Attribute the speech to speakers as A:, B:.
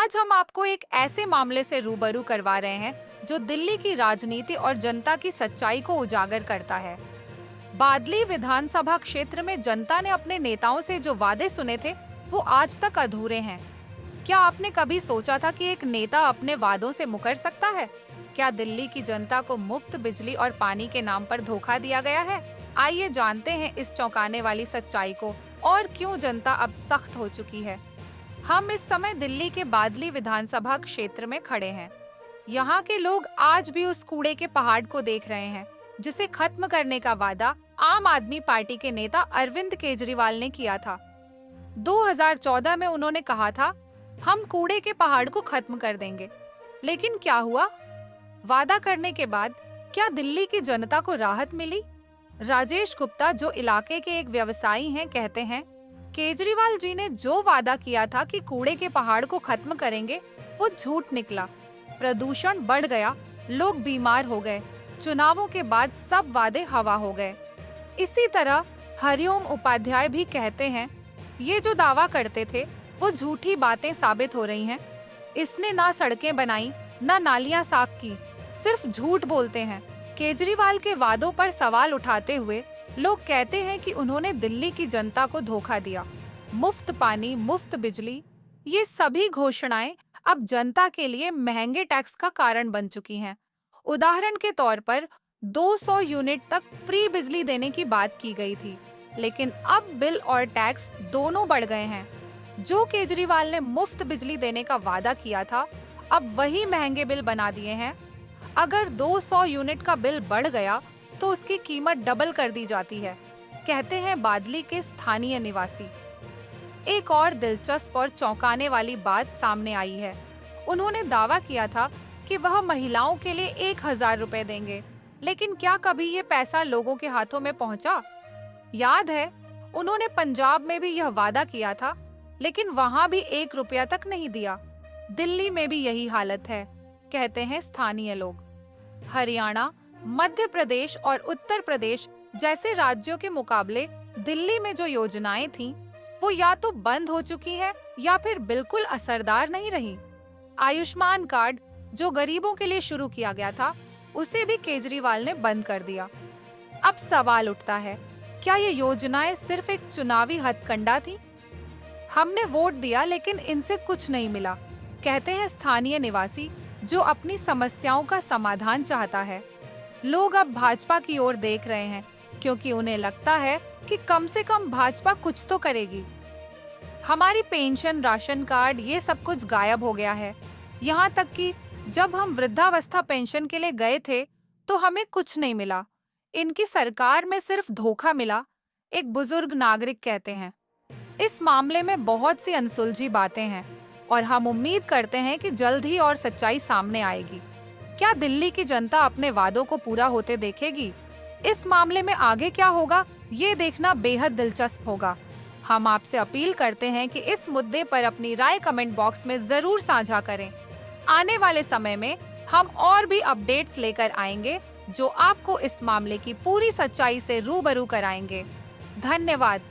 A: आज हम आपको एक ऐसे मामले से रूबरू करवा रहे हैं जो दिल्ली की राजनीति और जनता की सच्चाई को उजागर करता है। बादली विधानसभा क्षेत्र में जनता ने अपने नेताओं से जो वादे सुने थे, वो आज तक अधूरे हैं। क्या आपने कभी सोचा था कि एक नेता अपने वादों से मुकर सकता है? क्या दिल्ली की जनता को मुफ्त बिजली और पानी के नाम पर धोखा दिया गया है? आइए जानते हैं इस चौंकाने वाली सच्चाई को और क्यों जनता अब सख्त हो चुकी है। हम इस समय दिल्ली के बादली विधानसभा क्षेत्र में खड़े हैं। यहाँ के लोग आज भी उस कूड़े के पहाड़ को देख रहे हैं, जिसे खत्म करने का वादा आम आदमी पार्टी के नेता अरविंद केजरीवाल ने किया था। 2014 में उन्होंने कहा था, हम कूड़े के पहाड़ को खत्म कर देंगे। लेकिन क्या हुआ? वादा करने के बाद क्या दिल्ली की जनता को राहत मिली? राजेश गुप्ता, जो इलाके के एक व्यवसायी हैं, कहते हैं, केजरीवाल जी ने जो वादा किया था कि कूड़े के पहाड़ को खत्म करेंगे, वो झूठ निकला। प्रदूषण बढ़ गया, लोग बीमार हो गए, चुनावों के बाद सब वादे हवा हो गए। इसी तरह हरिओम उपाध्याय भी कहते हैं, ये जो दावा करते थे वो झूठी बातें साबित हो रही हैं। इसने ना सड़कें बनाई, ना नालियां साफ की, सिर्फ झूठ बोलते हैं। केजरीवाल के वादों पर सवाल उठाते हुए लोग कहते हैं कि उन्होंने दिल्ली की जनता को धोखा दिया। मुफ्त पानी, मुफ्त बिजली, ये सभी घोषणाएं अब जनता के लिए महंगे टैक्स का कारण बन चुकी हैं। उदाहरण के तौर पर 200 यूनिट तक फ्री बिजली देने की बात की गई थी, लेकिन अब बिल और टैक्स दोनों बढ़ गए हैं। जो केजरीवाल ने मुफ्त बिजली देने का वादा किया था, अब वही महंगे बिल बना दिए हैं। अगर 200 यूनिट का बिल बढ़ गया तो उसकी कीमत डबल कर दी जाती है, कहते हैं बादली के स्थानीय निवासी। एक और दिलचस्प और चौंकाने वाली बात सामने आई है। उन्होंने दावा किया था कि वह महिलाओं के लिए 1000 रुपए देंगे, लेकिन क्या कभी ये पैसा लोगों के हाथों में पहुंचा? याद है, उन्होंने पंजाब में भी यह वादा किया था, लेकिन वहां भी 1 रुपया तक नहीं दिया। दिल्ली में भी यही हालत है, कहते हैं स्थानीय लोग। हरियाणा, मध्य प्रदेश और उत्तर प्रदेश जैसे राज्यों के मुकाबले दिल्ली में जो योजनाएं थीं, वो या तो बंद हो चुकी हैं या फिर बिल्कुल असरदार नहीं रही। आयुष्मान कार्ड, जो गरीबों के लिए शुरू किया गया था, उसे भी केजरीवाल ने बंद कर दिया। अब सवाल उठता है, क्या ये योजनाएं सिर्फ एक चुनावी हथकंडा थी? हमने वोट दिया लेकिन इनसे कुछ नहीं मिला, कहते हैं स्थानीय निवासी, जो अपनी समस्याओं का समाधान चाहता है। लोग अब भाजपा की ओर देख रहे हैं, क्योंकि उन्हें लगता है कि कम से कम भाजपा कुछ तो करेगी। हमारी पेंशन, राशन कार्ड, ये सब कुछ गायब हो गया है। यहाँ तक कि जब हम वृद्धावस्था पेंशन के लिए गए थे तो हमें कुछ नहीं मिला। इनकी सरकार में सिर्फ धोखा मिला, एक बुजुर्ग नागरिक कहते हैं। इस मामले में बहुत सी अनसुलझी बातें हैं और हम उम्मीद करते हैं कि जल्द ही और सच्चाई सामने आएगी। क्या दिल्ली की जनता अपने वादों को पूरा होते देखेगी? इस मामले में आगे क्या होगा, ये देखना बेहद दिलचस्प होगा। हम आपसे अपील करते हैं कि इस मुद्दे पर अपनी राय कमेंट बॉक्स में जरूर साझा करें। आने वाले समय में हम और भी अपडेट्स लेकर आएंगे, जो आपको इस मामले की पूरी सच्चाई से रूबरू कराएंगे। धन्यवाद।